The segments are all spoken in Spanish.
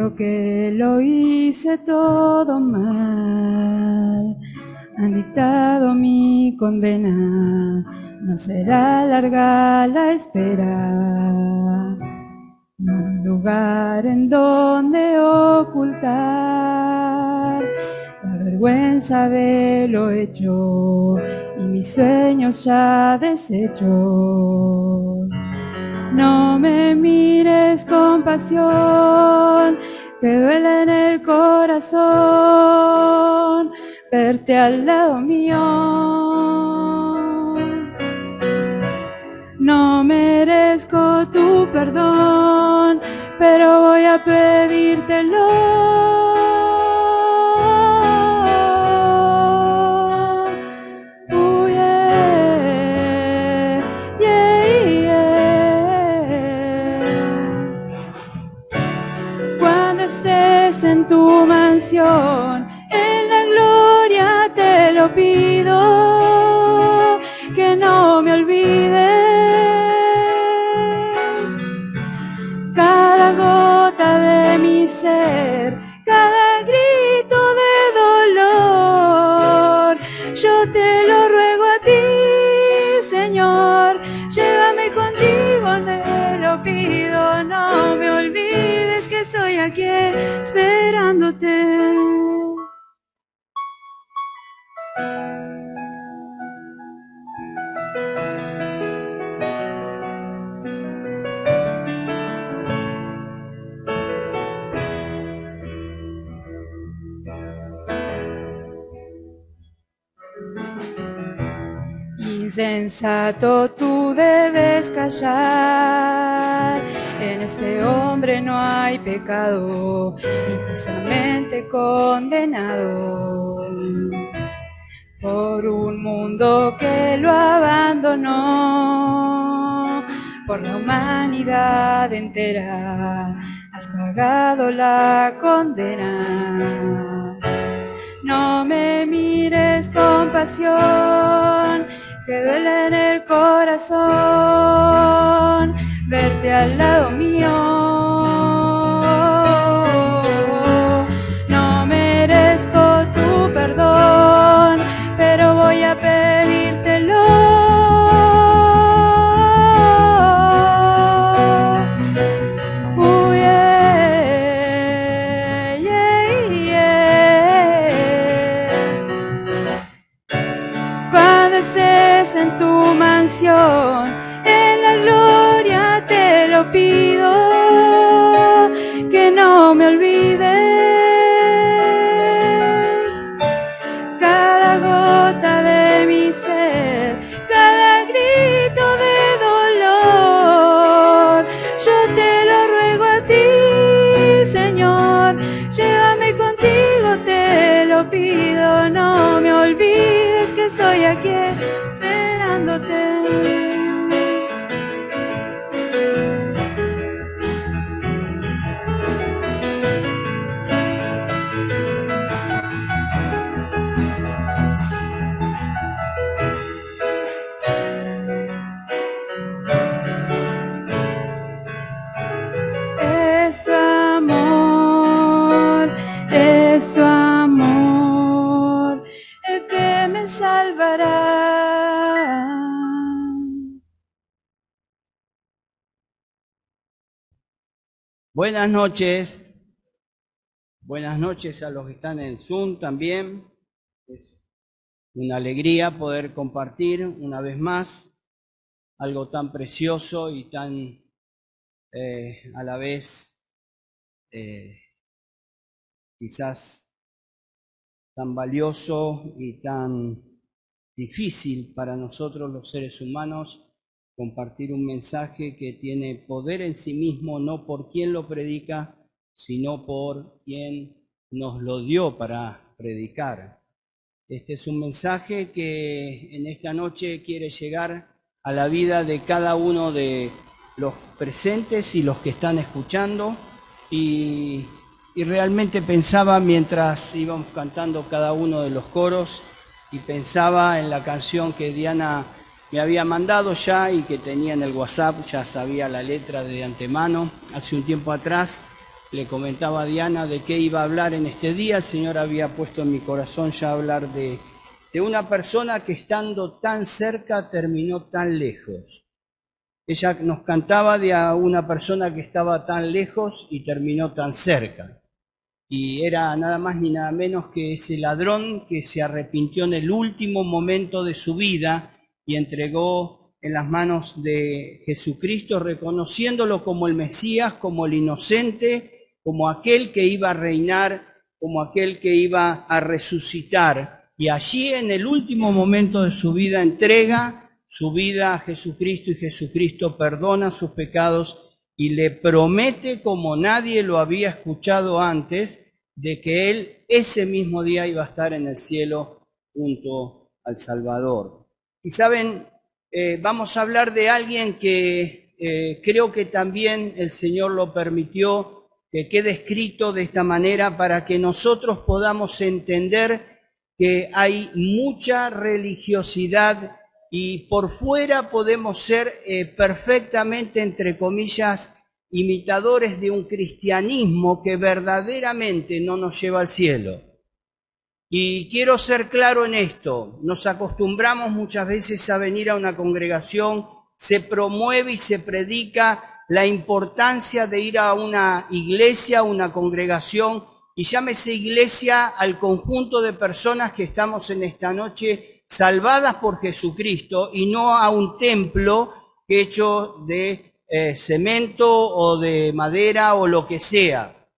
Creo que lo hice todo mal, han dictado mi condena, no será larga la espera, no hay lugar en donde ocultar la vergüenza de lo hecho y mis sueños ya deshechos. No me mires con pasión, que duele en el corazón verte al lado mío. No merezco tu perdón, pero voy a pedírtelo. En tu mansión, en la gloria te lo pido, que no me olvides. Cada gota de mi ser, cada grito de dolor, yo te lo ruego a ti, Señor, llévame contigo, te lo pido, no me olvides que estoy aquí esperándote. Insensato, tú debes callar, en este hombre no hay pecado, injustamente condenado por un mundo que lo abandonó, por la humanidad entera has pagado la condena. No me mires con pasión, que duele en el corazón verte al lado mío. No merezco tu perdón, pero voy a pedírtelo. En tu mansión, en la gloria te lo pido, que no me olvides. Cada gota de mi ser, cada grito de dolor, yo te lo ruego a ti, Señor, llévame contigo, te lo pido, no me olvides que soy aquí esperándote. Es su amor, el que me salvará. Buenas noches a los que están en Zoom también. Es una alegría poder compartir una vez más algo tan precioso y tan a la vez quizás tan valioso y tan difícil para nosotros los seres humanos, compartir un mensaje que tiene poder en sí mismo, no por quien lo predica, sino por quien nos lo dio para predicar. Este es un mensaje que en esta noche quiere llegar a la vida de cada uno de los presentes y los que están escuchando, y realmente pensaba mientras íbamos cantando cada uno de los coros, y pensaba en la canción que Diana me había mandado ya y que tenía en el WhatsApp, ya sabía la letra de antemano hace un tiempo atrás, le comentaba a Diana de qué iba a hablar en este día. El Señor había puesto en mi corazón ya hablar de una persona que estando tan cerca terminó tan lejos. Ella nos cantaba de a una persona que estaba tan lejos y terminó tan cerca. Y era nada más ni nada menos que ese ladrón que se arrepintió en el último momento de su vida y entregó en las manos de Jesucristo, reconociéndolo como el Mesías, como el inocente, como aquel que iba a reinar, como aquel que iba a resucitar. Y allí en el último momento de su vida entrega su vida a Jesucristo, y Jesucristo perdona sus pecados y le promete, como nadie lo había escuchado antes, de que él ese mismo día iba a estar en el cielo junto al Salvador. Y saben, vamos a hablar de alguien que creo que también el Señor lo permitió que quede escrito de esta manera para que nosotros podamos entender que hay mucha religiosidad y por fuera podemos ser perfectamente, entre comillas, imitadores de un cristianismo que verdaderamente no nos lleva al cielo. Y quiero ser claro en esto, nos acostumbramos muchas veces a venir a una congregación, se promueve y se predica la importancia de ir a una iglesia, una congregación, y llámese iglesia al conjunto de personas que estamos en esta noche salvadas por Jesucristo, y no a un templo hecho de cemento o de madera o lo que sea.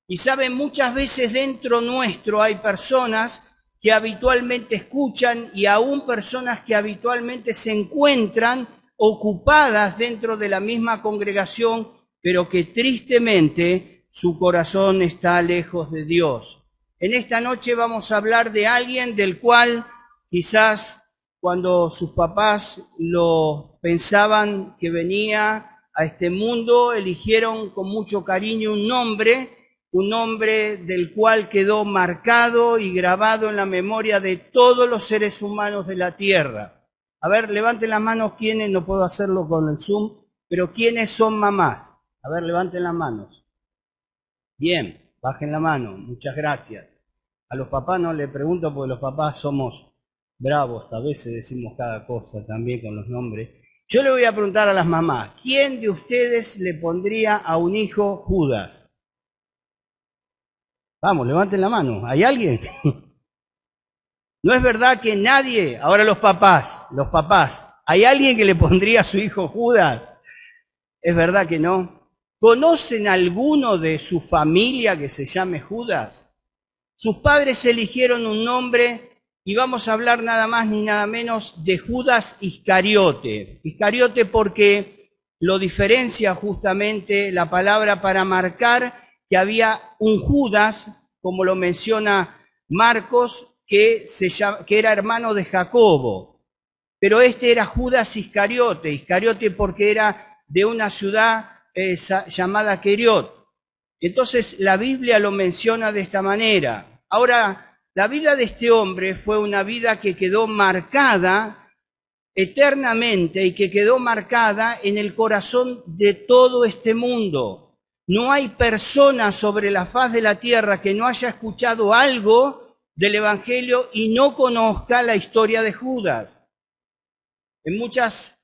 Y saben, muchas veces dentro nuestro hay personas que habitualmente escuchan y aún personas que habitualmente se encuentran ocupadas dentro de la misma congregación, pero que tristemente su corazón está lejos de Dios. En esta noche vamos a hablar de alguien del cual quizás cuando sus papás lo pensaban que venía a este mundo, eligieron con mucho cariño un nombre del cual quedó marcado y grabado en la memoria de todos los seres humanos de la tierra. A ver, levanten las manos quienes, no puedo hacerlo con el Zoom, pero ¿quiénes son mamás? A ver, levanten las manos. Bien, bajen la mano, muchas gracias. A los papás no le pregunto porque los papás somos bravos, a veces decimos cada cosa también con los nombres. Yo le voy a preguntar a las mamás, ¿quién de ustedes le pondría a un hijo Judas? Vamos, levanten la mano. ¿Hay alguien? No es verdad que nadie, ahora los papás, ¿hay alguien que le pondría a su hijo Judas? Es verdad que no. ¿Conocen alguno de su familia que se llame Judas? Sus padres eligieron un nombre y vamos a hablar nada más ni nada menos de Judas Iscariote. Iscariote porque lo diferencia justamente la palabra para marcar que había un Judas, como lo menciona Marcos, que era hermano de Jacobo. Pero este era Judas Iscariote, Iscariote porque era de una ciudad llamada Queriot. Entonces la Biblia lo menciona de esta manera. Ahora, la vida de este hombre fue una vida que quedó marcada eternamente y que quedó marcada en el corazón de todo este mundo. No hay persona sobre la faz de la tierra que no haya escuchado algo del Evangelio y no conozca la historia de Judas. En muchas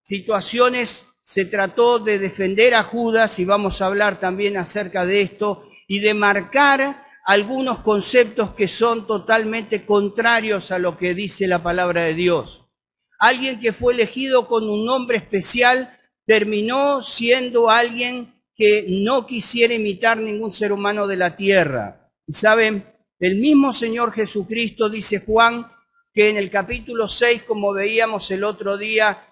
situaciones se trató de defender a Judas, y vamos a hablar también acerca de esto, y de marcar algunos conceptos que son totalmente contrarios a lo que dice la palabra de Dios. Alguien que fue elegido con un nombre especial terminó siendo alguien que no quisiera imitar ningún ser humano de la tierra. Y saben, el mismo Señor Jesucristo, dice Juan, que en el capítulo 6, como veíamos el otro día,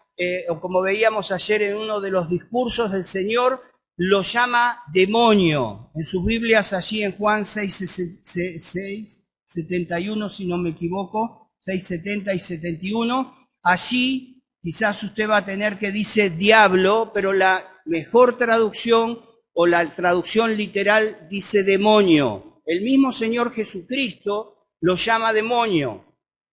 o como veíamos ayer en uno de los discursos del Señor, lo llama demonio. En sus Biblias allí en Juan 6:71, si no me equivoco, 6:70 y 71, allí quizás usted va a tener que dice diablo, pero la mejor traducción o la traducción literal dice demonio. El mismo Señor Jesucristo lo llama demonio.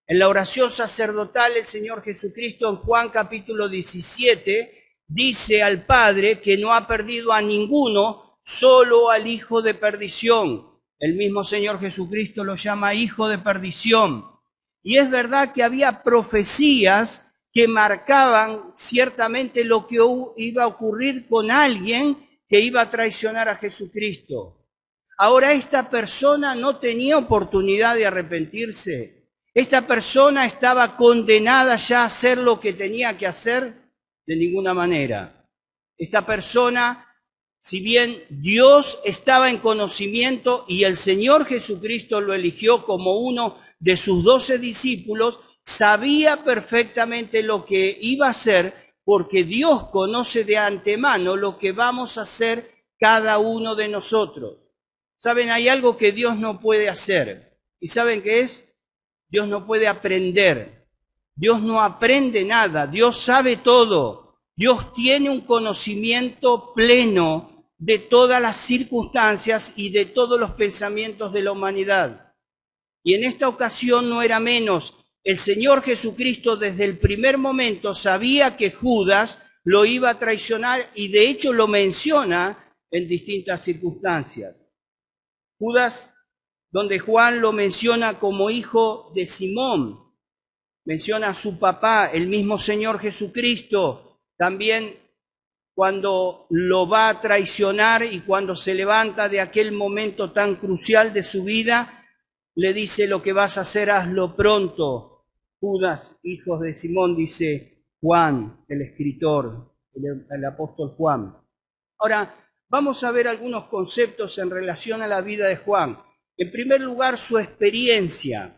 En la oración sacerdotal el Señor Jesucristo en Juan capítulo 17 dice al Padre que no ha perdido a ninguno, solo al hijo de perdición. El mismo Señor Jesucristo lo llama hijo de perdición. Y es verdad que había profecías que marcaban ciertamente lo que iba a ocurrir con alguien que iba a traicionar a Jesucristo. Ahora esta persona no tenía oportunidad de arrepentirse. Esta persona estaba condenada ya a hacer lo que tenía que hacer de ninguna manera. Esta persona, si bien Dios estaba en conocimiento y el Señor Jesucristo lo eligió como uno de sus 12 discípulos, sabía perfectamente lo que iba a hacer, porque Dios conoce de antemano lo que vamos a hacer cada uno de nosotros. ¿Saben? Hay algo que Dios no puede hacer. ¿Y saben qué es? Dios no puede aprender. Dios no aprende nada. Dios sabe todo. Dios tiene un conocimiento pleno de todas las circunstancias y de todos los pensamientos de la humanidad. Y en esta ocasión no era menos. El Señor Jesucristo desde el primer momento sabía que Judas lo iba a traicionar y de hecho lo menciona en distintas circunstancias. Judas, donde Juan lo menciona como hijo de Simón, menciona a su papá, el mismo Señor Jesucristo, también cuando lo va a traicionar y cuando se levanta de aquel momento tan crucial de su vida, le dice: lo que vas a hacer, hazlo pronto. Judas, hijo de Simón, dice Juan, el escritor, el apóstol Juan. Ahora, vamos a ver algunos conceptos en relación a la vida de Juan. En primer lugar, su experiencia.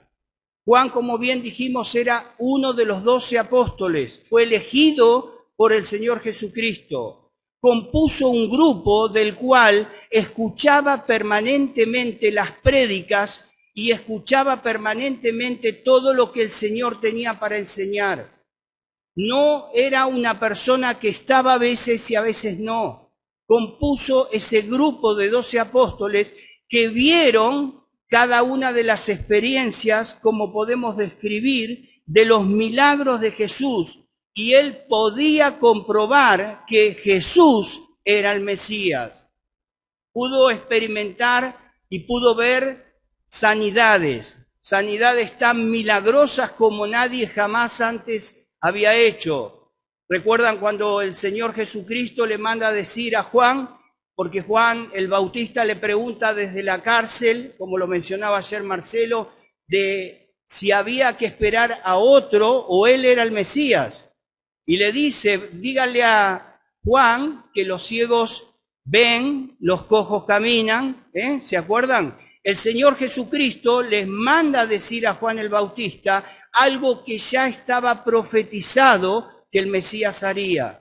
Juan, como bien dijimos, era uno de los 12 apóstoles. Fue elegido por el Señor Jesucristo. Compuso un grupo del cual escuchaba permanentemente las prédicas y escuchaba permanentemente todo lo que el Señor tenía para enseñar. No era una persona que estaba a veces y a veces no. Compuso ese grupo de 12 apóstoles que vieron cada una de las experiencias, como podemos describir, de los milagros de Jesús. Y él podía comprobar que Jesús era el Mesías. Pudo experimentar y pudo ver sanidades tan milagrosas como nadie jamás antes había hecho. ¿Recuerdan cuando el Señor Jesucristo le manda a decir a Juan, porque Juan el Bautista le pregunta desde la cárcel, como lo mencionaba ayer Marcelo, de si había que esperar a otro o él era el Mesías? Y le dice: dígale a Juan que los ciegos ven, los cojos caminan, ¿se acuerdan? El Señor Jesucristo les manda a decir a Juan el Bautista algo que ya estaba profetizado que el Mesías haría.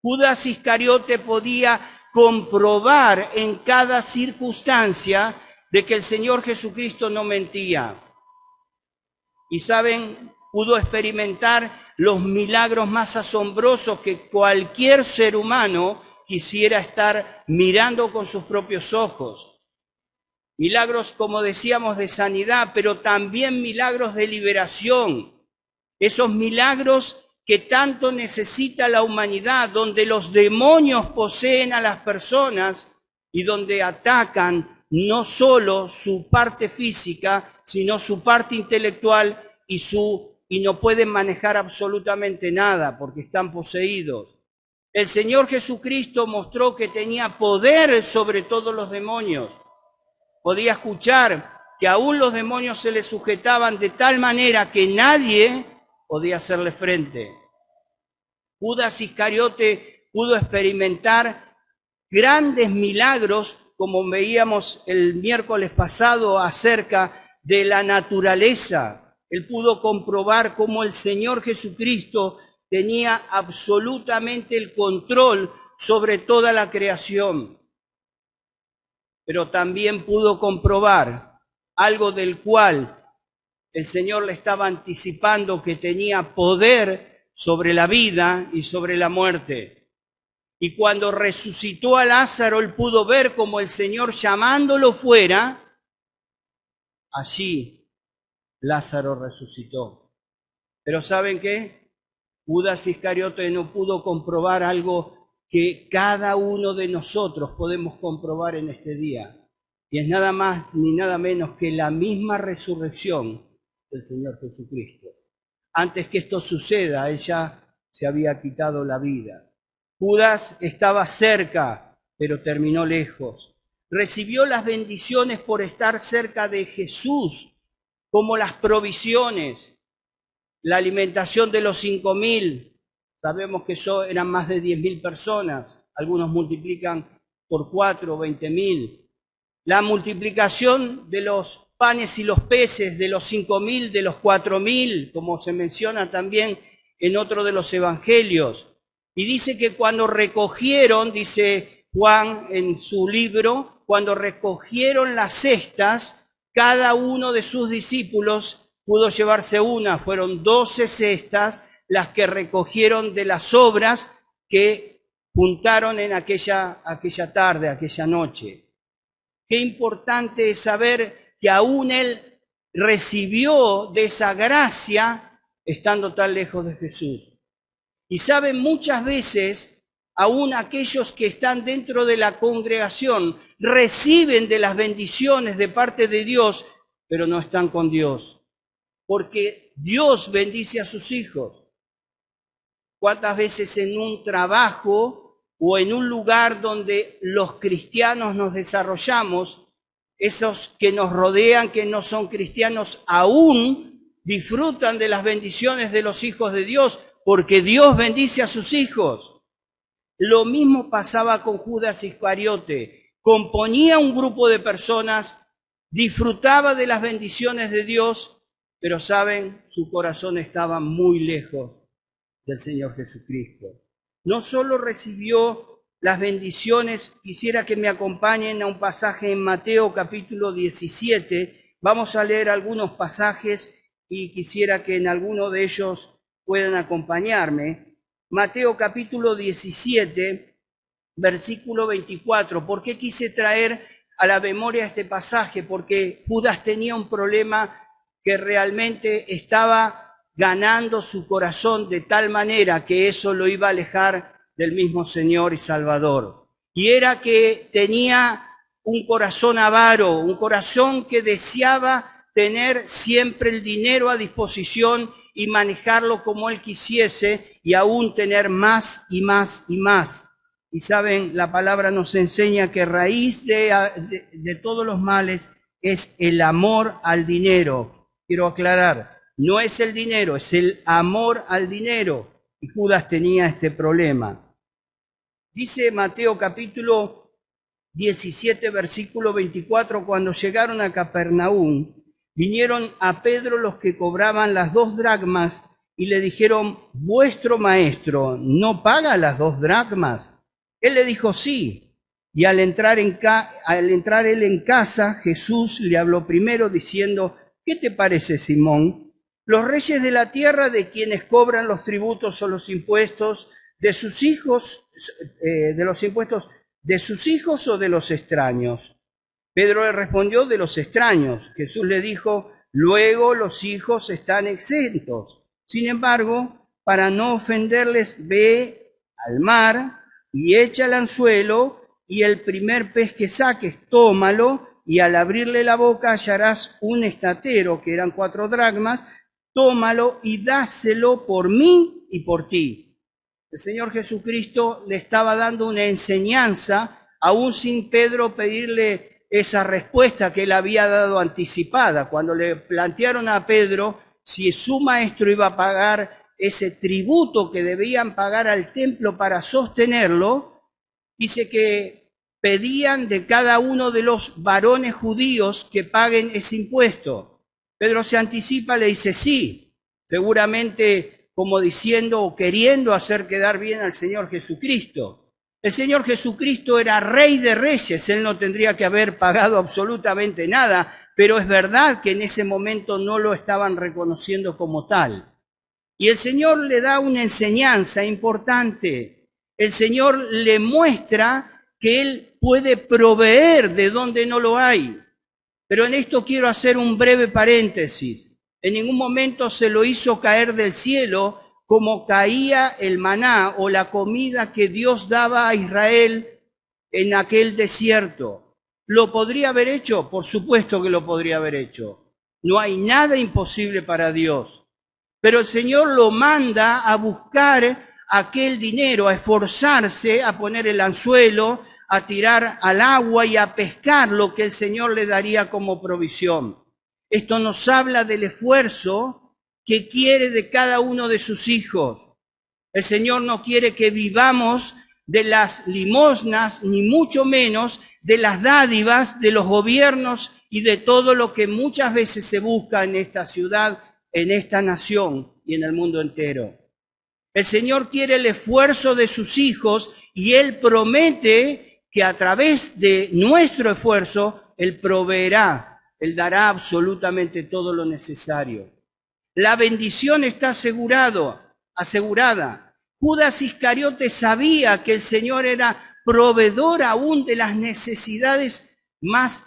Judas Iscariote podía comprobar en cada circunstancia de que el Señor Jesucristo no mentía. Y saben, pudo experimentar los milagros más asombrosos que cualquier ser humano quisiera estar mirando con sus propios ojos. Milagros, como decíamos, de sanidad, pero también milagros de liberación. Esos milagros que tanto necesita la humanidad, donde los demonios poseen a las personas y donde atacan no solo su parte física, sino su parte intelectual y no pueden manejar absolutamente nada porque están poseídos. El Señor Jesucristo mostró que tenía poder sobre todos los demonios. Podía escuchar que aún los demonios se le sujetaban de tal manera que nadie podía hacerle frente. Judas Iscariote pudo experimentar grandes milagros, como veíamos el miércoles pasado acerca de la naturaleza. Él pudo comprobar cómo el Señor Jesucristo tenía absolutamente el control sobre toda la creación. Pero también pudo comprobar algo del cual el Señor le estaba anticipando, que tenía poder sobre la vida y sobre la muerte. Y cuando resucitó a Lázaro, él pudo ver como el Señor, llamándolo fuera, allí Lázaro resucitó. Pero ¿saben qué? Judas Iscariote no pudo comprobar algo que cada uno de nosotros podemos comprobar en este día. Y es nada más ni nada menos que la misma resurrección del Señor Jesucristo. Antes que esto suceda, Él ya se había quitado la vida. Judas estaba cerca, pero terminó lejos. Recibió las bendiciones por estar cerca de Jesús, como las provisiones, la alimentación de los 5.000. Sabemos que eso eran más de 10.000 personas. Algunos multiplican por 4 o 20.000. La multiplicación de los panes y los peces, de los 5.000, de los 4.000, como se menciona también en otro de los evangelios. Y dice que cuando recogieron, dice Juan en su libro, cuando recogieron las cestas, cada uno de sus discípulos pudo llevarse una. Fueron 12 cestas las que recogieron de las obras que juntaron en aquella tarde, aquella noche. Qué importante es saber que aún Él recibió de esa gracia estando tan lejos de Jesús. Y saben, muchas veces, aún aquellos que están dentro de la congregación reciben de las bendiciones de parte de Dios, pero no están con Dios. Porque Dios bendice a sus hijos. ¿Cuántas veces en un trabajo o en un lugar donde los cristianos nos desarrollamos, esos que nos rodean, que no son cristianos, aún disfrutan de las bendiciones de los hijos de Dios, porque Dios bendice a sus hijos? Lo mismo pasaba con Judas Iscariote. Componía un grupo de personas, disfrutaba de las bendiciones de Dios, pero saben, su corazón estaba muy lejos del Señor Jesucristo. No solo recibió las bendiciones, quisiera que me acompañen a un pasaje en Mateo capítulo 17. Vamos a leer algunos pasajes y quisiera que en alguno de ellos puedan acompañarme. Mateo capítulo 17, versículo 24. ¿Por qué quise traer a la memoria este pasaje? Porque Judas tenía un problema que realmente estaba ganando su corazón de tal manera que eso lo iba a alejar del mismo Señor y Salvador. Y era que tenía un corazón avaro, un corazón que deseaba tener siempre el dinero a disposición y manejarlo como él quisiese y aún tener más y más y más. Y saben, la palabra nos enseña que raíz de todos los males es el amor al dinero. Quiero aclarar, no es el dinero, es el amor al dinero. Y Judas tenía este problema. Dice Mateo capítulo 17, versículo 24, cuando llegaron a Capernaum, vinieron a Pedro los que cobraban las 2 dracmas y le dijeron, vuestro maestro, ¿no paga las 2 dracmas? Él le dijo, sí. Y al entrar él en casa, Jesús le habló primero diciendo, ¿qué te parece, Simón? Los reyes de la tierra, de quienes cobran los tributos o los impuestos, de sus hijos, de los impuestos de sus hijos o de los extraños. Pedro le respondió, de los extraños. Jesús le dijo, luego los hijos están exentos. Sin embargo, para no ofenderles, ve al mar y echa el anzuelo, y el primer pez que saques, tómalo, y al abrirle la boca hallarás un estatero, que eran 4 dracmas, tómalo y dáselo por mí y por ti. El Señor Jesucristo le estaba dando una enseñanza, aún sin Pedro pedirle esa respuesta que él había dado anticipada. Cuando le plantearon a Pedro si su maestro iba a pagar ese tributo que debían pagar al templo para sostenerlo, dice que pedían de cada uno de los varones judíos que paguen ese impuesto. Pedro se anticipa, le dice sí, seguramente como diciendo o queriendo hacer quedar bien al Señor Jesucristo. El Señor Jesucristo era Rey de Reyes, Él no tendría que haber pagado absolutamente nada, pero es verdad que en ese momento no lo estaban reconociendo como tal. Y el Señor le da una enseñanza importante. El Señor le muestra que Él puede proveer de donde no lo hay. Pero en esto quiero hacer un breve paréntesis. En ningún momento se lo hizo caer del cielo como caía el maná o la comida que Dios daba a Israel en aquel desierto. ¿Lo podría haber hecho? Por supuesto que lo podría haber hecho. No hay nada imposible para Dios. Pero el Señor lo manda a buscar aquel dinero, a esforzarse, a poner el anzuelo, a tirar al agua y a pescar lo que el Señor le daría como provisión. Esto nos habla del esfuerzo que quiere de cada uno de sus hijos. El Señor no quiere que vivamos de las limosnas, ni mucho menos de las dádivas de los gobiernos y de todo lo que muchas veces se busca en esta ciudad, en esta nación y en el mundo entero. El Señor quiere el esfuerzo de sus hijos y Él promete que a través de nuestro esfuerzo, Él proveerá, Él dará absolutamente todo lo necesario. La bendición está asegurada. Judas Iscariote sabía que el Señor era proveedor aún de las necesidades más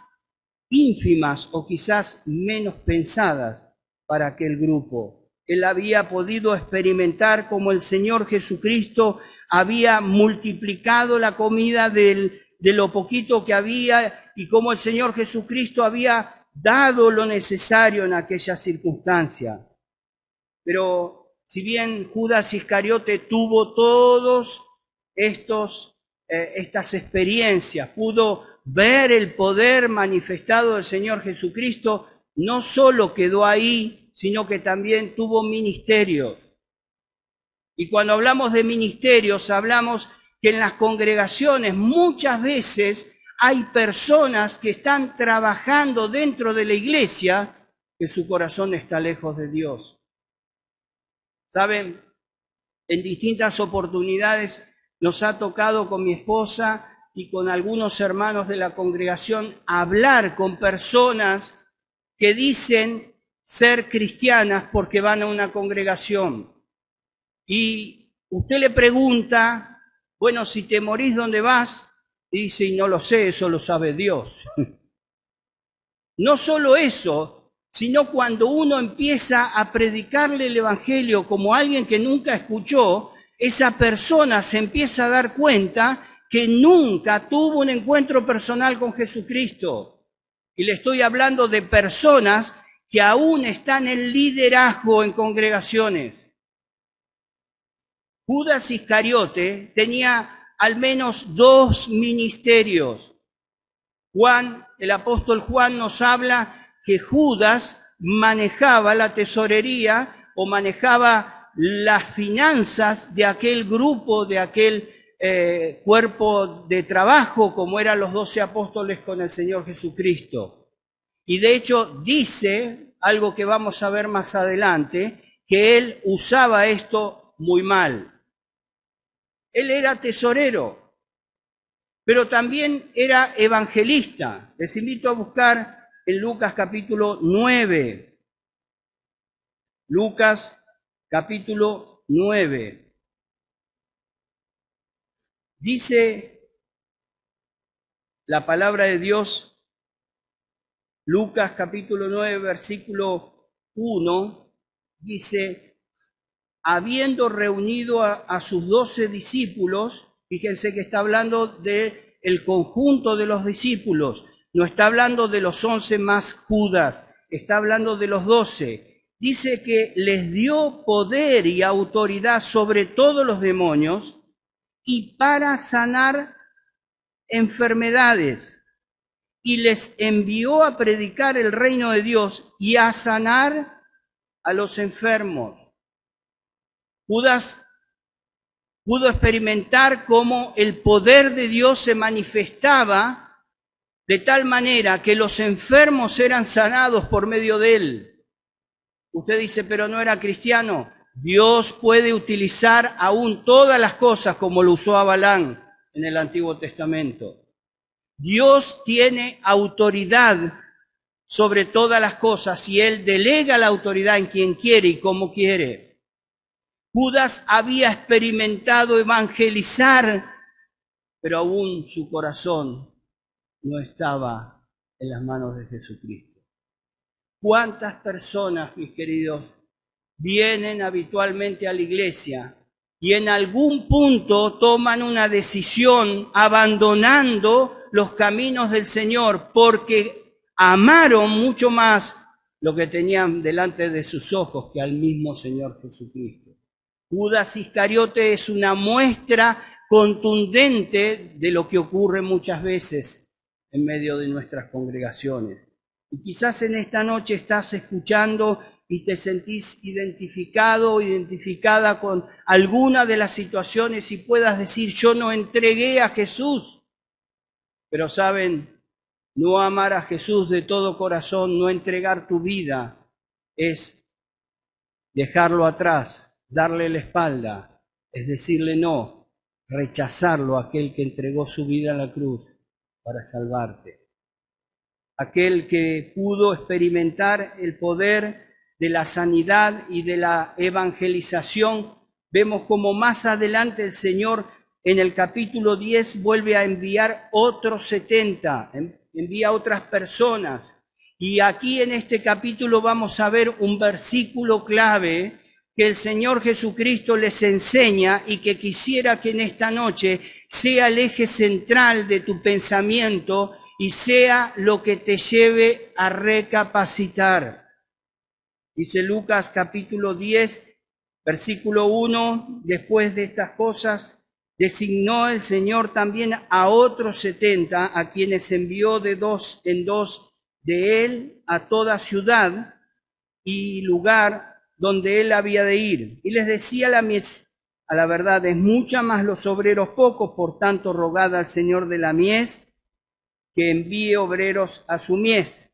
ínfimas o quizás menos pensadas para aquel grupo. Él había podido experimentar cómo el Señor Jesucristo había multiplicado la comida de lo poquito que había y cómo el Señor Jesucristo había dado lo necesario en aquella circunstancia. Pero si bien Judas Iscariote tuvo todos estas experiencias, pudo ver el poder manifestado del Señor Jesucristo, no solo quedó ahí, sino que también tuvo ministerios. Y cuando hablamos de ministerios, hablamos que en las congregaciones muchas veces hay personas que están trabajando dentro de la iglesia, que su corazón está lejos de Dios. Saben, en distintas oportunidades nos ha tocado con mi esposa y con algunos hermanos de la congregación hablar con personas que dicen ser cristianas porque van a una congregación. Y usted le pregunta, bueno, si te morís, ¿dónde vas? Y dice, y no lo sé, eso lo sabe Dios. No solo eso, sino cuando uno empieza a predicarle el Evangelio como alguien que nunca escuchó, esa persona se empieza a dar cuenta que nunca tuvo un encuentro personal con Jesucristo. Y le estoy hablando de personas que aún están en liderazgo en congregaciones. Judas Iscariote tenía al menos 2 ministerios. El apóstol Juan nos habla que Judas manejaba la tesorería o manejaba las finanzas de aquel grupo, de aquel cuerpo de trabajo, como eran los 12 apóstoles con el Señor Jesucristo. Y de hecho dice, algo que vamos a ver más adelante, que él usaba esto muy mal. Él era tesorero, pero también era evangelista. Les invito a buscar en Lucas capítulo 9. Lucas capítulo 9. Dice la palabra de Dios, Lucas capítulo 9, versículo 1, dice, habiendo reunido a sus 12 discípulos, fíjense que está hablando del conjunto de los discípulos, no está hablando de los 11 más Judas, está hablando de los 12. Dice que les dio poder y autoridad sobre todos los demonios y para sanar enfermedades. Y les envió a predicar el reino de Dios y a sanar a los enfermos. Judas pudo experimentar cómo el poder de Dios se manifestaba de tal manera que los enfermos eran sanados por medio de él. Usted dice, pero no era cristiano. Dios puede utilizar aún todas las cosas como lo usó a Balaam en el Antiguo Testamento. Dios tiene autoridad sobre todas las cosas y Él delega la autoridad en quien quiere y como quiere. Judas había experimentado evangelizar, pero aún su corazón no estaba en las manos de Jesucristo. ¿Cuántas personas, mis queridos, vienen habitualmente a la iglesia y en algún punto toman una decisión abandonando los caminos del Señor porque amaron mucho más lo que tenían delante de sus ojos que al mismo Señor Jesucristo. Judas Iscariote es una muestra contundente de lo que ocurre muchas veces en medio de nuestras congregaciones. Y quizás en esta noche estás escuchando y te sentís identificado o identificada con alguna de las situaciones y puedas decir, yo no entregué a Jesús. Pero saben, no amar a Jesús de todo corazón, no entregar tu vida, es dejarlo atrás, darle la espalda, es decirle no, rechazarlo a aquel que entregó su vida a la cruz para salvarte. Aquel que pudo experimentar el poder de la sanidad y de la evangelización. Vemos como más adelante el Señor en el capítulo 10 vuelve a enviar otros 70, envía a otras personas. Y aquí en este capítulo vamos a ver un versículo clave que el Señor Jesucristo les enseña y que quisiera que en esta noche sea el eje central de tu pensamiento y sea lo que te lleve a recapacitar. Dice Lucas capítulo 10, versículo 1, después de estas cosas, designó el Señor también a otros 70, a quienes envió de dos en dos de él a toda ciudad y lugar donde él había de ir. Y les decía la mies, a la verdad, es mucha, más los obreros pocos, por tanto rogad al Señor de la mies que envíe obreros a su mies.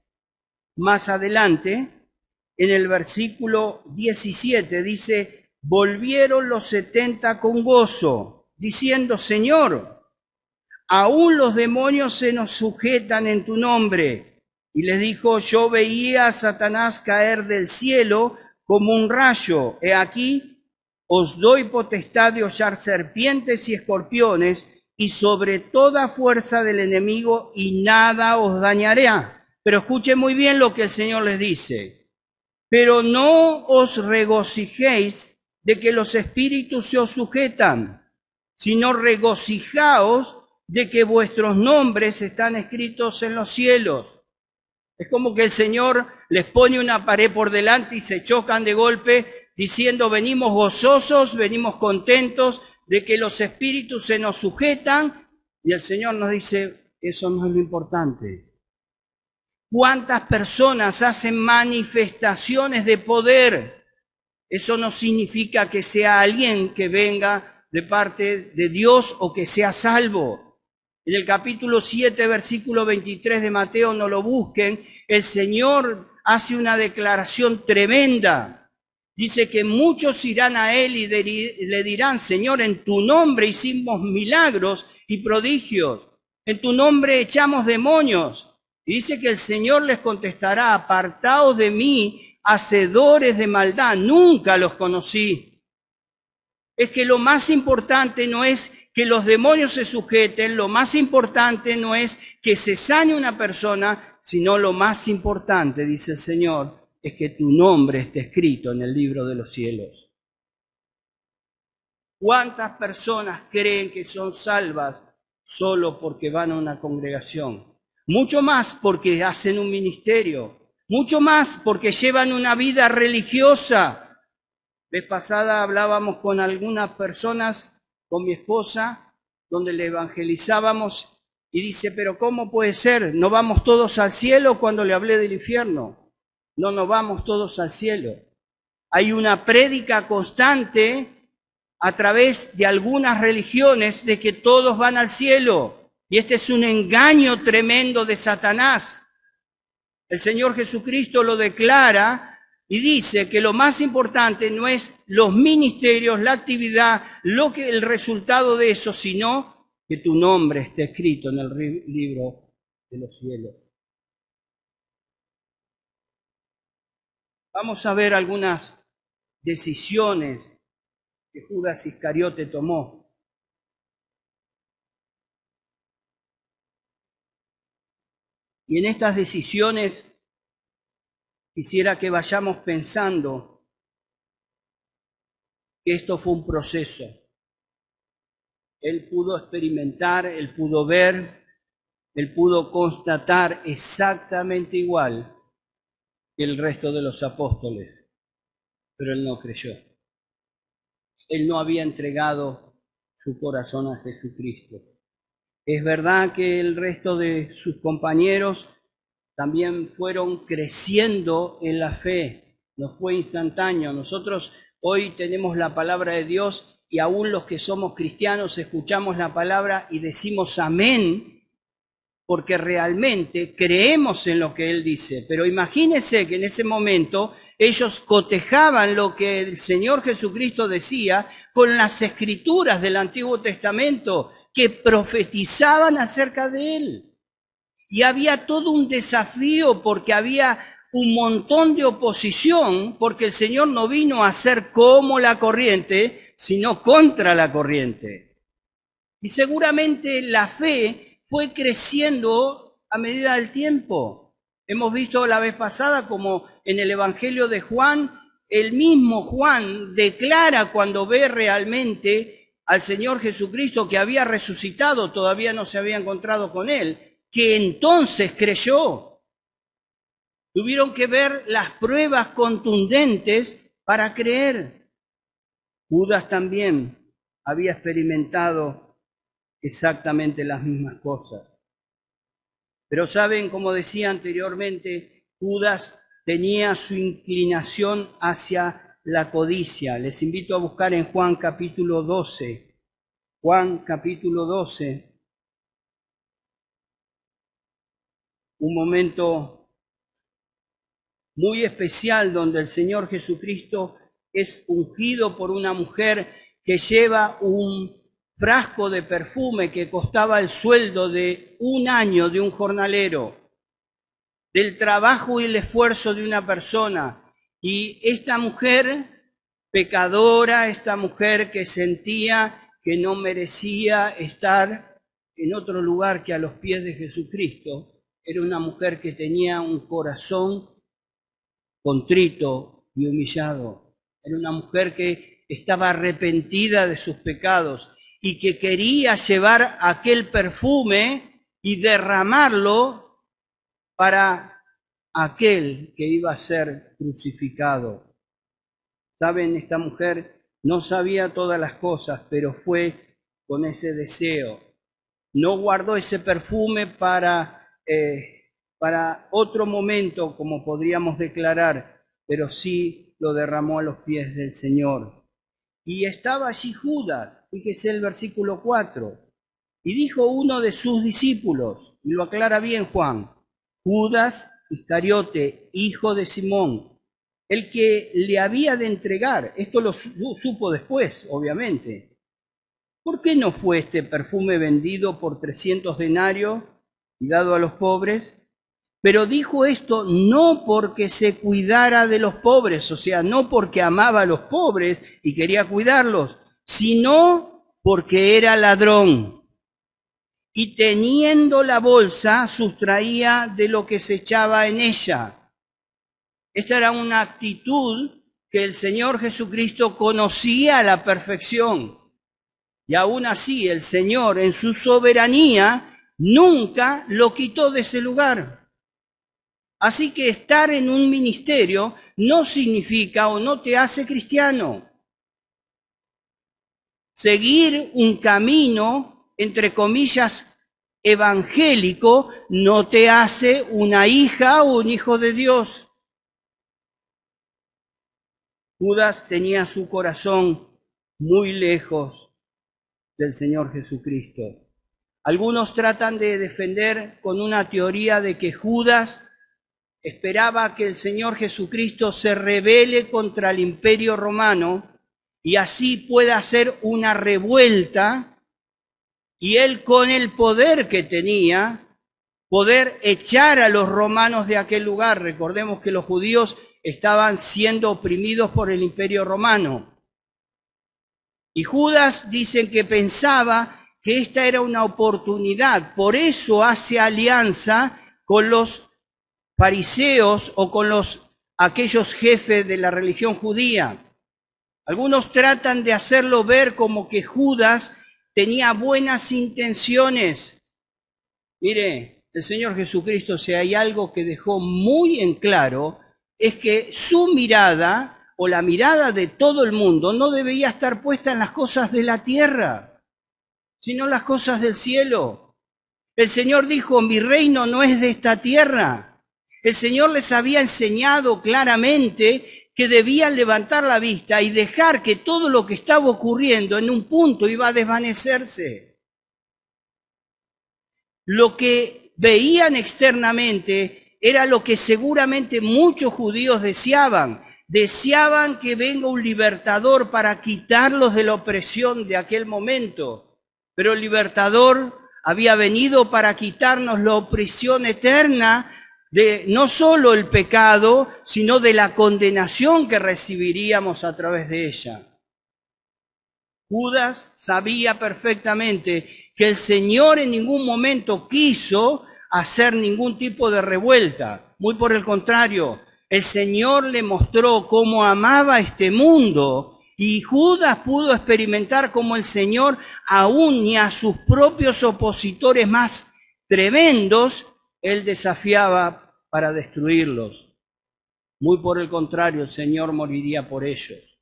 Más adelante, en el versículo 17, dice, volvieron los 70 con gozo, diciendo, Señor, aún los demonios se nos sujetan en tu nombre. Y les dijo, yo veía a Satanás caer del cielo como un rayo. He aquí, os doy potestad de hollar serpientes y escorpiones y sobre toda fuerza del enemigo y nada os dañará. Pero escuchen muy bien lo que el Señor les dice. Pero no os regocijéis de que los espíritus se os sujetan, sino regocijaos de que vuestros nombres están escritos en los cielos. Es como que el Señor les pone una pared por delante y se chocan de golpe diciendo, venimos gozosos, venimos contentos de que los espíritus se nos sujetan, y el Señor nos dice, eso no es lo importante. ¿Cuántas personas hacen manifestaciones de poder? Eso no significa que sea alguien que venga de parte de Dios o que sea salvo. En el capítulo 7, versículo 23 de Mateo, no lo busquen, el Señor hace una declaración tremenda. Dice que muchos irán a Él y le dirán, Señor, en tu nombre hicimos milagros y prodigios, en tu nombre echamos demonios. Y dice que el Señor les contestará, apartaos de mí, hacedores de maldad, nunca los conocí. Es que lo más importante no es que los demonios se sujeten, lo más importante no es que se sane una persona, sino lo más importante, dice el Señor, es que tu nombre esté escrito en el libro de los cielos. ¿Cuántas personas creen que son salvas solo porque van a una congregación? Mucho más porque hacen un ministerio, mucho más porque llevan una vida religiosa. La vez pasada hablábamos con algunas personas, con mi esposa, donde le evangelizábamos y dice, pero ¿cómo puede ser? ¿No vamos todos al cielo cuando le hablé del infierno? No nos vamos todos al cielo. Hay una prédica constante a través de algunas religiones de que todos van al cielo. Y este es un engaño tremendo de Satanás. El Señor Jesucristo lo declara y dice que lo más importante no es los ministerios, la actividad, el resultado de eso, sino que tu nombre esté escrito en el libro de los cielos. Vamos a ver algunas decisiones que Judas Iscariote tomó. Y en estas decisiones quisiera que vayamos pensando que esto fue un proceso. Él pudo experimentar, él pudo ver, él pudo constatar exactamente igual que el resto de los apóstoles, pero él no creyó. Él no había entregado su corazón a Jesucristo. Es verdad que el resto de sus compañeros también fueron creciendo en la fe, no fue instantáneo. Nosotros hoy tenemos la palabra de Dios y aún los que somos cristianos escuchamos la palabra y decimos amén, porque realmente creemos en lo que Él dice. Pero imagínense que en ese momento ellos cotejaban lo que el Señor Jesucristo decía con las escrituras del Antiguo Testamento que profetizaban acerca de Él. Y había todo un desafío porque había un montón de oposición, porque el Señor no vino a ser como la corriente, sino contra la corriente. Y seguramente la fe fue creciendo a medida del tiempo. Hemos visto la vez pasada como en el Evangelio de Juan, el mismo Juan declara cuando ve realmente al Señor Jesucristo que había resucitado, todavía no se había encontrado con Él, que entonces creyó. Tuvieron que ver las pruebas contundentes para creer. Judas también había experimentado exactamente las mismas cosas. Pero saben, como decía anteriormente, Judas tenía su inclinación hacia la codicia. Les invito a buscar en Juan capítulo 12. Juan capítulo 12. Un momento muy especial donde el Señor Jesucristo es ungido por una mujer que lleva un frasco de perfume que costaba el sueldo de un año de un jornalero, del trabajo y el esfuerzo de una persona. Y esta mujer pecadora, esta mujer que sentía que no merecía estar en otro lugar que a los pies de Jesucristo, era una mujer que tenía un corazón contrito y humillado. Era una mujer que estaba arrepentida de sus pecados y que quería llevar aquel perfume y derramarlo para aquel que iba a ser crucificado. Saben, esta mujer no sabía todas las cosas, pero fue con ese deseo. No guardó ese perfume para otro momento, como podríamos declarar, pero sí lo derramó a los pies del Señor. Y estaba allí Judas, fíjese el versículo 4, y dijo uno de sus discípulos, y lo aclara bien Juan, Judas Iscariote, hijo de Simón, el que le había de entregar. Esto lo supo después, obviamente. ¿Por qué no fue este perfume vendido por 300 denarios y dado a los pobres? Pero dijo esto no porque se cuidara de los pobres, o sea, no porque amaba a los pobres y quería cuidarlos, sino porque era ladrón. Y teniendo la bolsa, sustraía de lo que se echaba en ella. Esta era una actitud que el Señor Jesucristo conocía a la perfección. Y aún así el Señor en su soberanía nunca lo quitó de ese lugar. Así que estar en un ministerio no significa o no te hace cristiano. Seguir un camino, entre comillas, evangélico, no te hace una hija o un hijo de Dios. Judas tenía su corazón muy lejos del Señor Jesucristo. Algunos tratan de defender con una teoría de que Judas esperaba que el Señor Jesucristo se rebele contra el Imperio Romano y así pueda hacer una revuelta y él con el poder que tenía, poder echar a los romanos de aquel lugar. Recordemos que los judíos estaban siendo oprimidos por el Imperio Romano. Y Judas dicen que pensaba que esta era una oportunidad, por eso hace alianza con los fariseos o con aquellos jefes de la religión judía. Algunos tratan de hacerlo ver como que Judas tenía buenas intenciones. Mire, el Señor Jesucristo, si hay algo que dejó muy en claro, es que su mirada o la mirada de todo el mundo no debería estar puesta en las cosas de la tierra, sino en las cosas del cielo. El Señor dijo, mi reino no es de esta tierra. El Señor les había enseñado claramente que debían levantar la vista y dejar que todo lo que estaba ocurriendo en un punto iba a desvanecerse. Lo que veían externamente era lo que seguramente muchos judíos deseaban. Deseaban que venga un libertador para quitarlos de la opresión de aquel momento. Pero el libertador había venido para quitarnos la opresión eterna de no solo el pecado, sino de la condenación que recibiríamos a través de ella. Judas sabía perfectamente que el Señor en ningún momento quiso hacer ningún tipo de revuelta. Muy por el contrario, el Señor le mostró cómo amaba este mundo y Judas pudo experimentar cómo el Señor aún ni a sus propios opositores más tremendos, Él desafiaba para destruirlos. Muy por el contrario, el Señor moriría por ellos.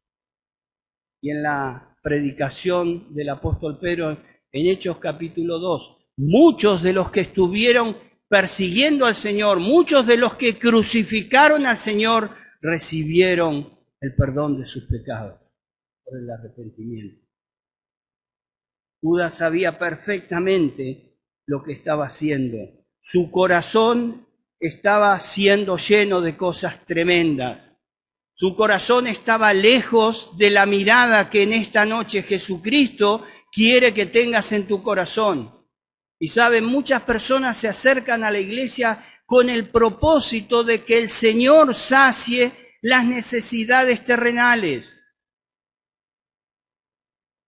Y en la predicación del apóstol Pedro, en Hechos capítulo 2, muchos de los que estuvieron persiguiendo al Señor, muchos de los que crucificaron al Señor, recibieron el perdón de sus pecados por el arrepentimiento. Judas sabía perfectamente lo que estaba haciendo. Su corazón estaba siendo lleno de cosas tremendas. Su corazón estaba lejos de la mirada que en esta noche Jesucristo quiere que tengas en tu corazón. Y saben, muchas personas se acercan a la iglesia con el propósito de que el Señor sacie las necesidades terrenales,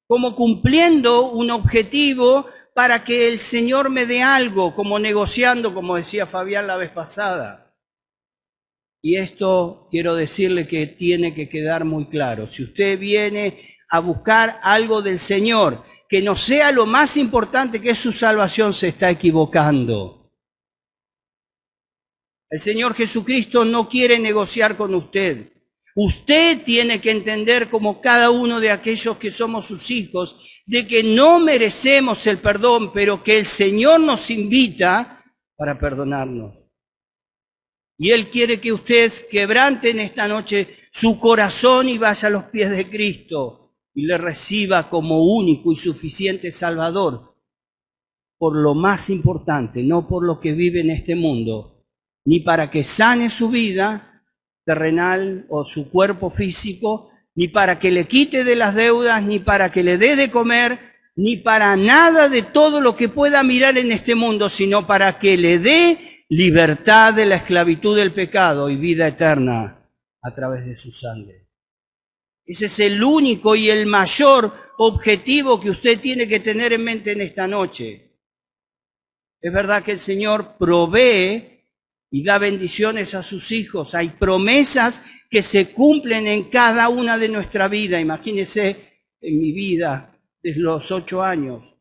como cumpliendo un objetivo para que el Señor me dé algo, como negociando, como decía Fabián la vez pasada. Y esto quiero decirle que tiene que quedar muy claro. Si usted viene a buscar algo del Señor, que no sea lo más importante que es su salvación, se está equivocando. El Señor Jesucristo no quiere negociar con usted. Usted tiene que entender, como cada uno de aquellos que somos sus hijos, de que no merecemos el perdón, pero que el Señor nos invita para perdonarnos. Y Él quiere que usted quebrante en esta noche su corazón y vaya a los pies de Cristo y le reciba como único y suficiente Salvador, por lo más importante, no por lo que vive en este mundo, ni para que sane su vida terrenal o su cuerpo físico, ni para que le quite de las deudas, ni para que le dé de comer, ni para nada de todo lo que pueda mirar en este mundo, sino para que le dé libertad de la esclavitud del pecado y vida eterna a través de su sangre. Ese es el único y el mayor objetivo que usted tiene que tener en mente en esta noche. Es verdad que el Señor provee y da bendiciones a sus hijos. Hay promesas que se cumplen en cada una de nuestra vida. Imagínense en mi vida desde los 8 años.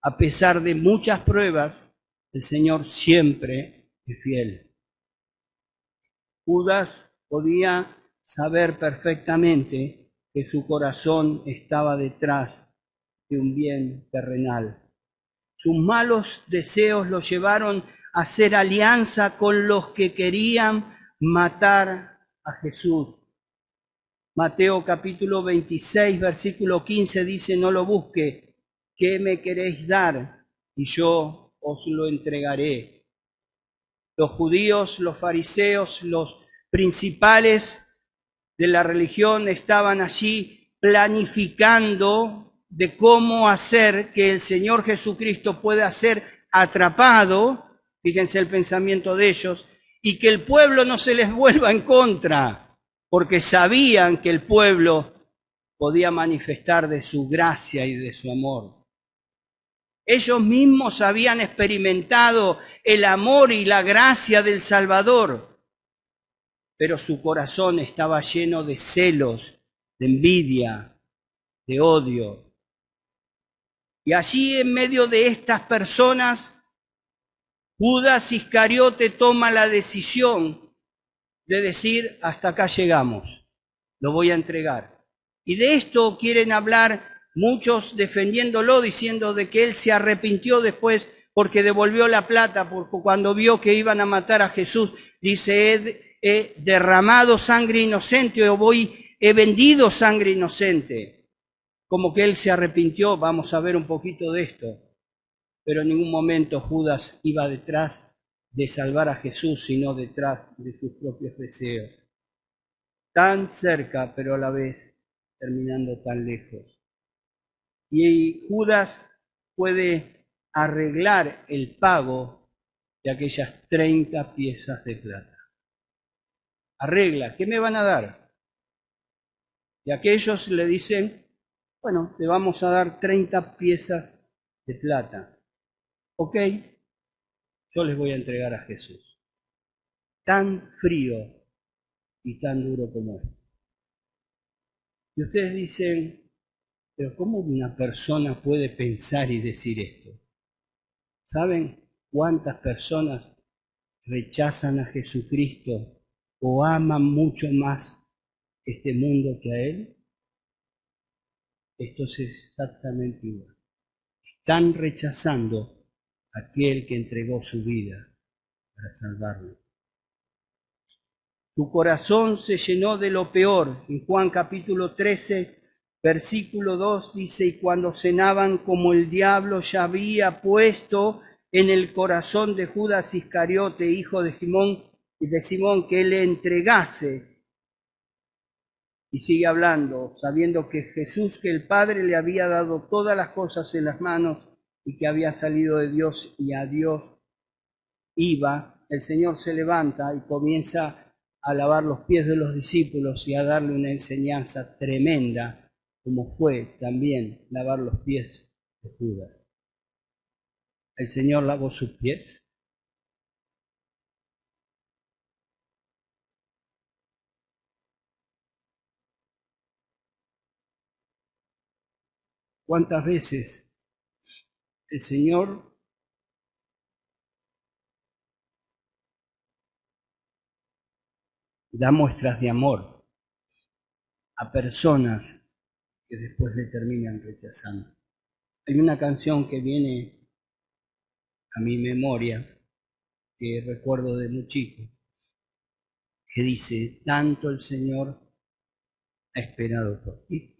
A pesar de muchas pruebas, el Señor siempre es fiel. Judas podía saber perfectamente que su corazón estaba detrás de un bien terrenal. Sus malos deseos lo llevaron a hacer alianza con los que querían matar a Jesús. Mateo capítulo 26, versículo 15 dice, no lo busque, ¿qué me queréis dar? Y yo os lo entregaré. Los judíos, los fariseos, los principales de la religión estaban allí planificando de cómo hacer que el Señor Jesucristo pueda ser atrapado, fíjense el pensamiento de ellos, y que el pueblo no se les vuelva en contra, porque sabían que el pueblo podía manifestar de su gracia y de su amor. Ellos mismos habían experimentado el amor y la gracia del Salvador. pero su corazón estaba lleno de celos, de envidia, de odio. Y allí en medio de estas personas, Judas Iscariote toma la decisión de decir, hasta acá llegamos, lo voy a entregar. Y de esto quieren hablar muchos defendiéndolo, diciendo de que él se arrepintió después porque devolvió la plata, porque cuando vio que iban a matar a Jesús, dice, he derramado sangre inocente o he vendido sangre inocente. Como que él se arrepintió, vamos a ver un poquito de esto. Pero en ningún momento Judas iba detrás de salvar a Jesús, sino detrás de sus propios deseos. Tan cerca, pero a la vez terminando tan lejos. Y Judas puede arreglar el pago de aquellas 30 piezas de plata. Arregla, ¿qué me van a dar? Y aquellos le dicen, bueno, te vamos a dar 30 piezas de plata. Ok, yo les voy a entregar a Jesús. Tan frío y tan duro como es. Y ustedes dicen, pero ¿cómo una persona puede pensar y decir esto? ¿Saben cuántas personas rechazan a Jesucristo o aman mucho más este mundo que a Él? Esto es exactamente igual. Están rechazando a aquel que entregó su vida para salvarlo. Tu corazón se llenó de lo peor. En Juan capítulo 13, versículo 2 dice, y cuando cenaban, como el diablo ya había puesto en el corazón de Judas Iscariote, hijo de Simón, que le entregase. Y sigue hablando, sabiendo que Jesús, que el Padre le había dado todas las cosas en las manos y que había salido de Dios y a Dios iba, el Señor se levanta y comienza a lavar los pies de los discípulos y a darle una enseñanza tremenda, como fue también lavar los pies de Judas. El Señor lavó sus pies. ¿Cuántas veces el Señor da muestras de amor a personas que después le terminan rechazando? Hay una canción que viene a mi memoria, que recuerdo de muy chico, que dice, tanto el Señor ha esperado por ti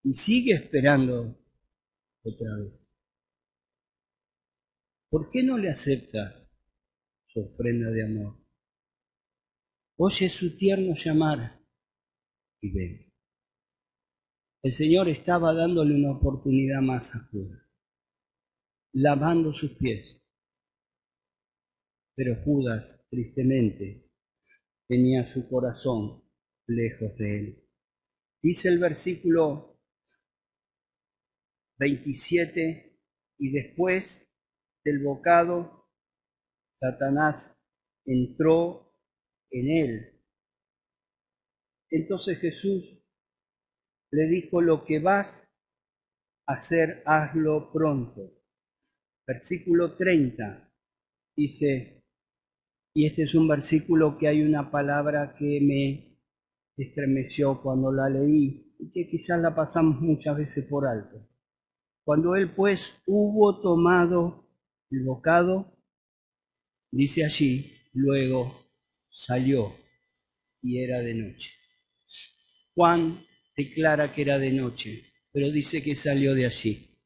y sigue esperando otra vez. ¿Por qué no le acepta su ofrenda de amor? Oye su tierno llamar y ven. El Señor estaba dándole una oportunidad más a Judas, lavando sus pies. Pero Judas, tristemente, tenía su corazón lejos de él. Dice el versículo 27, y después del bocado, Satanás entró en él. Entonces Jesús le dijo, lo que vas a hacer, hazlo pronto. Versículo 30 dice, y este es un versículo que hay una palabra que me estremeció cuando la leí y que quizás la pasamos muchas veces por alto. Cuando él pues hubo tomado el bocado, dice allí, luego salió y era de noche. Juan declara que era de noche, pero dice que salió de allí.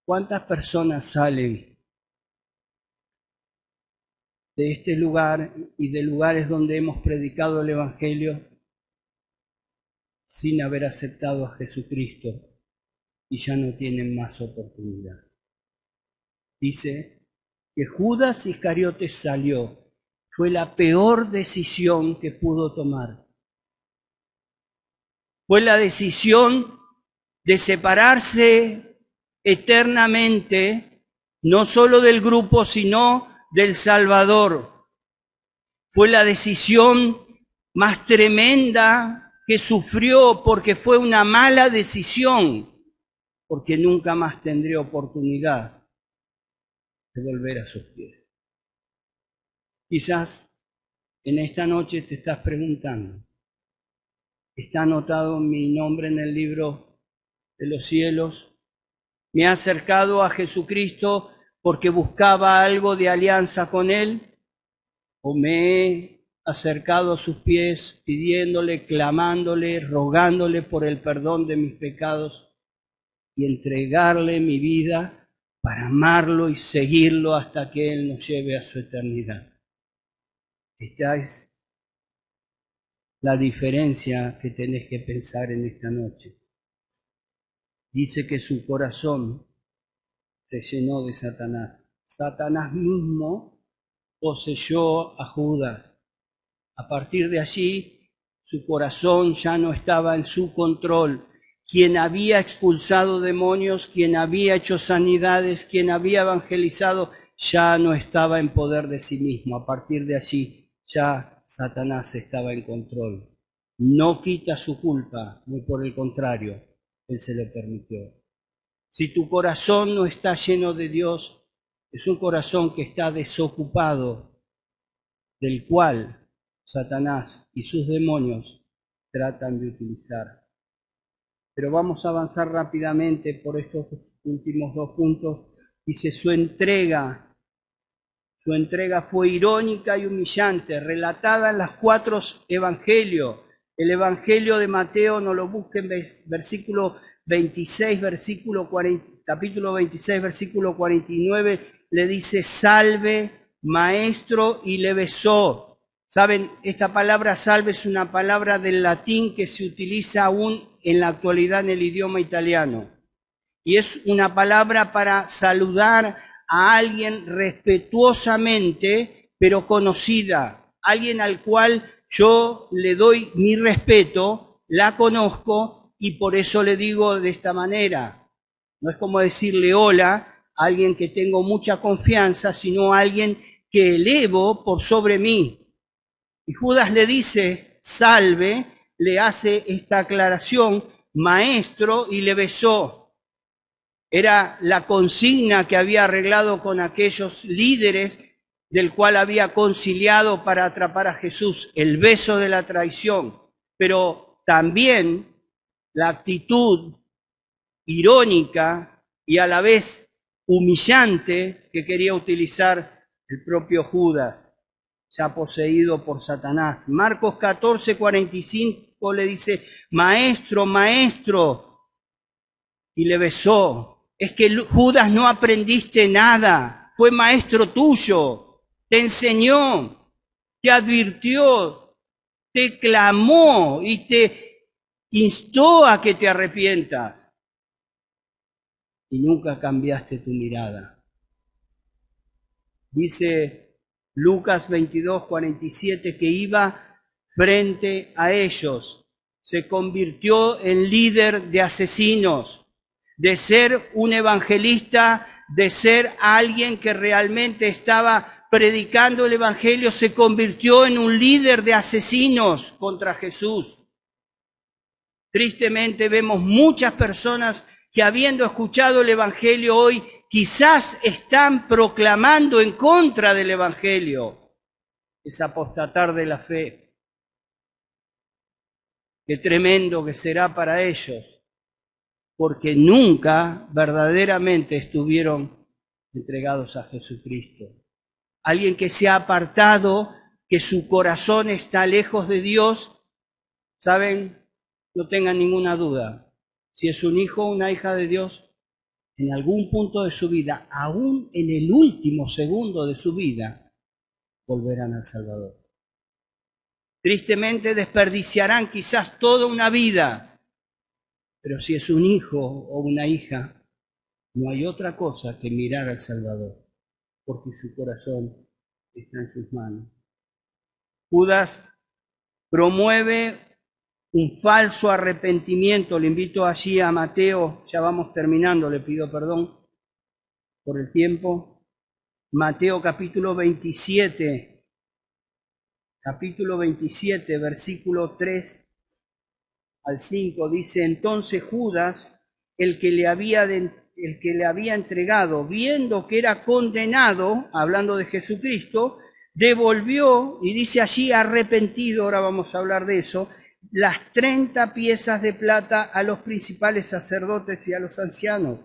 ¿Cuántas personas salen de este lugar y de lugares donde hemos predicado el Evangelio sin haber aceptado a Jesucristo y ya no tienen más oportunidad? Dice que Judas Iscariote salió. Fue la peor decisión que pudo tomar. Fue la decisión de separarse eternamente, no solo del grupo, sino del Salvador. Fue la decisión más tremenda que sufrió porque fue una mala decisión, porque nunca más tendré oportunidad de volver a sus pies. Quizás en esta noche te estás preguntando, ¿está anotado mi nombre en el libro de los cielos? ¿Me he acercado a Jesucristo porque buscaba algo de alianza con Él? ¿O me he acercado a sus pies pidiéndole, clamándole, rogándole por el perdón de mis pecados y entregarle mi vida para amarlo y seguirlo hasta que Él nos lleve a su eternidad? Esta es la diferencia que tenés que pensar en esta noche. Dice que su corazón se llenó de Satanás. Satanás mismo poseyó a Judas. A partir de allí, su corazón ya no estaba en su control. Quien había expulsado demonios, quien había hecho sanidades, quien había evangelizado, ya no estaba en poder de sí mismo. A partir de allí, ya Satanás estaba en control. No quita su culpa, muy por el contrario, Él se lo permitió. Si tu corazón no está lleno de Dios, es un corazón que está desocupado, del cual Satanás y sus demonios tratan de utilizar. Pero vamos a avanzar rápidamente por estos últimos dos puntos. Dice, su entrega fue irónica y humillante, relatada en los 4 evangelios. El evangelio de Mateo, no lo busquen, versículo 26, capítulo 26, versículo 49, le dice, salve, maestro, y le besó. Saben, esta palabra salve es una palabra del latín que se utiliza aún en la actualidad en el idioma italiano. Y es una palabra para saludar a alguien respetuosamente, pero conocida. Alguien al cual yo le doy mi respeto, la conozco y por eso le digo de esta manera. No es como decirle hola a alguien que tengo mucha confianza, sino a alguien que elevo por sobre mí. Y Judas le dice, salve, le hace esta aclaración, maestro, y le besó. Era la consigna que había arreglado con aquellos líderes del cual había conciliado para atrapar a Jesús, el beso de la traición, pero también la actitud irónica y a la vez humillante que quería utilizar el propio Judas, ya poseído por Satanás. Marcos 14, 45 le dice, maestro, maestro, y le besó. Es que Judas no aprendiste nada, fue maestro tuyo, te enseñó, te advirtió, te clamó y te instó a que te arrepientas. Y nunca cambiaste tu mirada. Dice Lucas 22, 47 que iba frente a ellos, se convirtió en líder de asesinos. De ser un evangelista, de ser alguien que realmente estaba predicando el evangelio, se convirtió en un líder de asesinos contra Jesús. Tristemente vemos muchas personas que habiendo escuchado el evangelio hoy, quizás están proclamando en contra del evangelio. Es apostatar de la fe. Qué tremendo que será para ellos, porque nunca verdaderamente estuvieron entregados a Jesucristo. Alguien que se ha apartado, que su corazón está lejos de Dios, ¿saben? No tengan ninguna duda. Si es un hijo o una hija de Dios, en algún punto de su vida, aún en el último segundo de su vida, volverán al Salvador. Tristemente desperdiciarán quizás toda una vida, pero si es un hijo o una hija, no hay otra cosa que mirar al Salvador, porque su corazón está en sus manos. Judas promueve un falso arrepentimiento. Le invito allí a Mateo, ya vamos terminando, le pido perdón por el tiempo. Mateo capítulo 27, capítulo 27, versículo 3 al 5, dice: entonces Judas, el que le había entregado, viendo que era condenado, hablando de Jesucristo, devolvió, y dice allí arrepentido, ahora vamos a hablar de eso, las 30 piezas de plata a los principales sacerdotes y a los ancianos,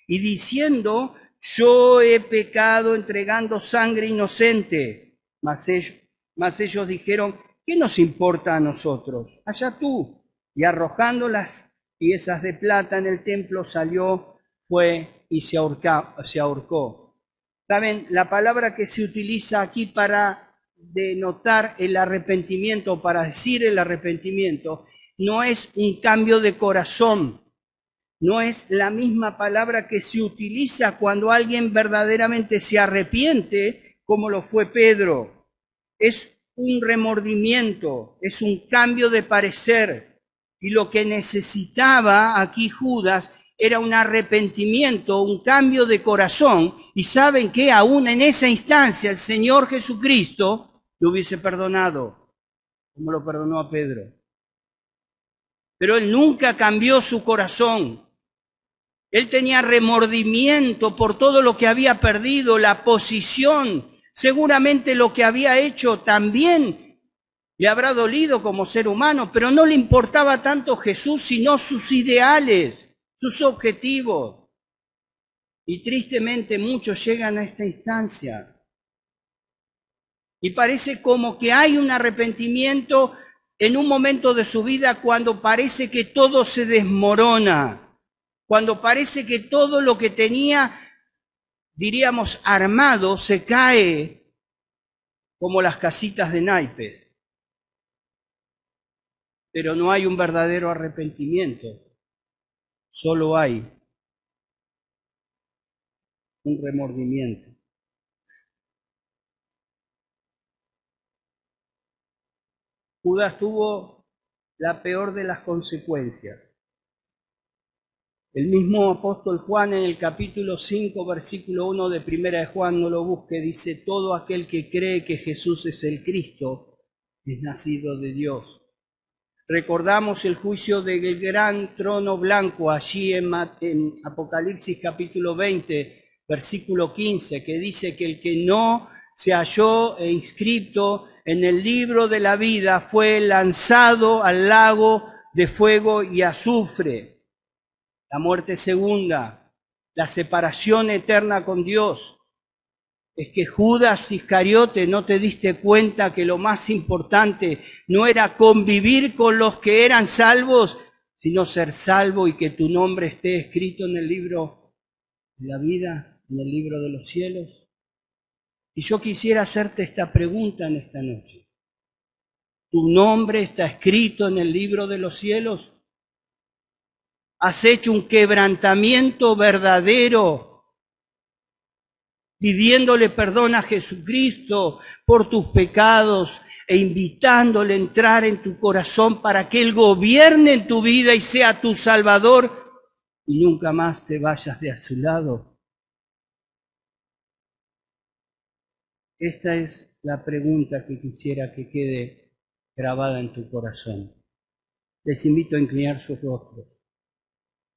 y diciendo: yo he pecado entregando sangre inocente. Mas ellos dijeron: ¿qué nos importa a nosotros? Allá tú. Y arrojando las piezas de plata en el templo, salió, fue y se ahorcó. ¿Saben? La palabra que se utiliza aquí para denotar el arrepentimiento, para decir el arrepentimiento, no es un cambio de corazón, no es la misma palabra que se utiliza cuando alguien verdaderamente se arrepiente, como lo fue Pedro. Es un remordimiento, es un cambio de parecer. Y lo que necesitaba aquí Judas era un arrepentimiento, un cambio de corazón. Y saben que aún en esa instancia el Señor Jesucristo lo hubiese perdonado, como lo perdonó a Pedro. Pero él nunca cambió su corazón. Él tenía remordimiento por todo lo que había perdido, la posición, seguramente lo que había hecho también le habrá dolido como ser humano, pero no le importaba tanto Jesús, sino sus ideales, sus objetivos. Y tristemente muchos llegan a esta instancia. Y parece como que hay un arrepentimiento en un momento de su vida cuando parece que todo se desmorona, cuando parece que todo lo que tenía, diríamos, armado, se cae como las casitas de naipes. Pero no hay un verdadero arrepentimiento, solo hay un remordimiento. Judas tuvo la peor de las consecuencias. El mismo apóstol Juan en el capítulo 5, versículo 1 de Primera de Juan, no lo busque, dice: todo aquel que cree que Jesús es el Cristo es nacido de Dios. Recordamos el juicio del gran trono blanco allí en Apocalipsis capítulo 20, versículo 15, que dice que el que no se halló inscrito en el libro de la vida fue lanzado al lago de fuego y azufre. La muerte segunda, la separación eterna con Dios. Es que Judas Iscariote, no te diste cuenta que lo más importante no era convivir con los que eran salvos, sino ser salvo y que tu nombre esté escrito en el libro de la vida, en el libro de los cielos. Y yo quisiera hacerte esta pregunta en esta noche. ¿Tu nombre está escrito en el libro de los cielos? ¿Has hecho un quebrantamiento verdadero, pidiéndole perdón a Jesucristo por tus pecados e invitándole a entrar en tu corazón para que Él gobierne en tu vida y sea tu Salvador y nunca más te vayas de a su lado? Esta es la pregunta que quisiera que quede grabada en tu corazón. Les invito a inclinar sus rostros.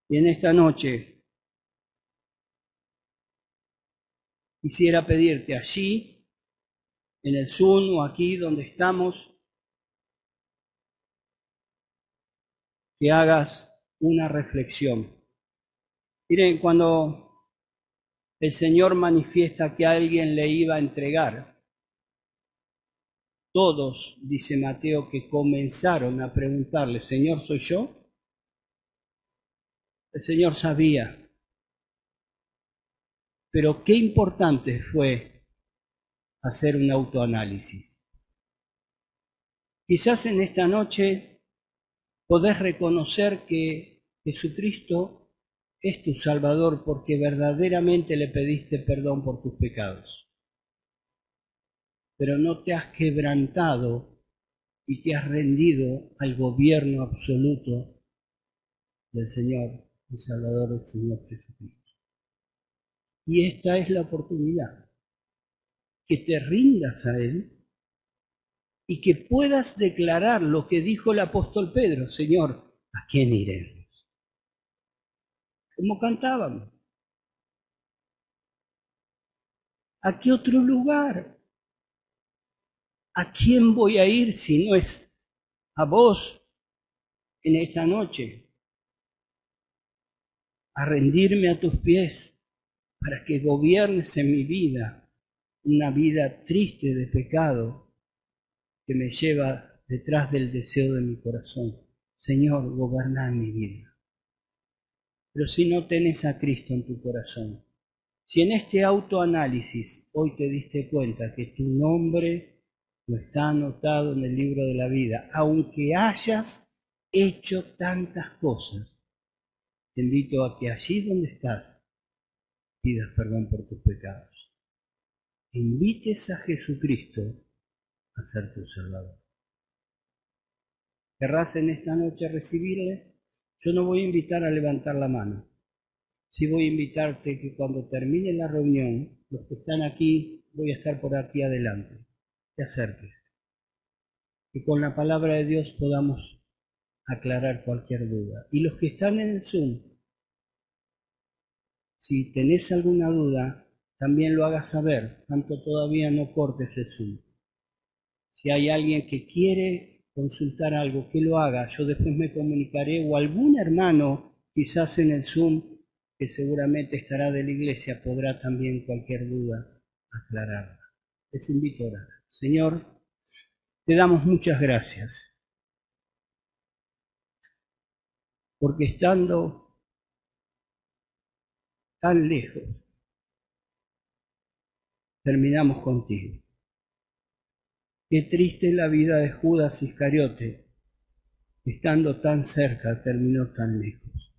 Y en esta noche quisiera pedirte allí, en el Zoom o aquí donde estamos, que hagas una reflexión. Miren, cuando el Señor manifiesta que alguien le iba a entregar, todos, dice Mateo, que comenzaron a preguntarle: Señor, ¿soy yo? El Señor sabía. Pero qué importante fue hacer un autoanálisis. Quizás en esta noche podés reconocer que Jesucristo es tu Salvador porque verdaderamente le pediste perdón por tus pecados. Pero no te has quebrantado y te has rendido al gobierno absoluto del Señor, el Salvador del Señor Jesucristo. Y esta es la oportunidad, que te rindas a Él y que puedas declarar lo que dijo el apóstol Pedro: Señor, ¿a quién iremos? Como cantábamos. ¿A qué otro lugar? ¿A quién voy a ir si no es a vos en esta noche? A rendirme a tus pies para que gobiernes en mi vida, una vida triste de pecado que me lleva detrás del deseo de mi corazón. Señor, gobierna en mi vida. Pero si no tenés a Cristo en tu corazón, si en este autoanálisis hoy te diste cuenta que tu nombre no está anotado en el libro de la vida, aunque hayas hecho tantas cosas, te invito a que allí donde estás pidas perdón por tus pecados. Invites a Jesucristo a ser tu Salvador. ¿Querrás en esta noche recibirle? Yo no voy a invitar a levantar la mano. Sí voy a invitarte que cuando termine la reunión, los que están aquí, voy a estar por aquí adelante, te acerques. Que con la palabra de Dios podamos aclarar cualquier duda. Y los que están en el Zoom, si tenés alguna duda, también lo hagas saber, tanto todavía no cortes el Zoom. Si hay alguien que quiere consultar algo, que lo haga, yo después me comunicaré, o algún hermano, quizás en el Zoom, que seguramente estará de la iglesia, podrá también cualquier duda aclararla. Les invito a orar. Señor, te damos muchas gracias, porque estando tan lejos, terminamos contigo. Qué triste la vida de Judas Iscariote, estando tan cerca, terminó tan lejos.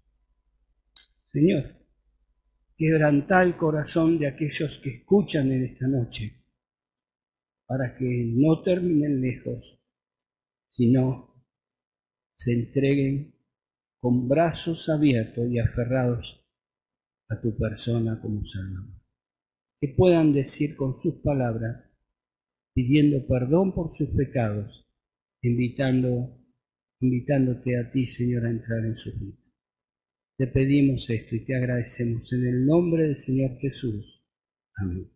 Señor, quebrantá el corazón de aquellos que escuchan en esta noche, para que no terminen lejos, sino se entreguen con brazos abiertos y aferrados a tu persona como Salvador. Que puedan decir con sus palabras, pidiendo perdón por sus pecados, invitándote a ti, Señor, a entrar en su vida. Te pedimos esto y te agradecemos en el nombre del Señor Jesús. Amén.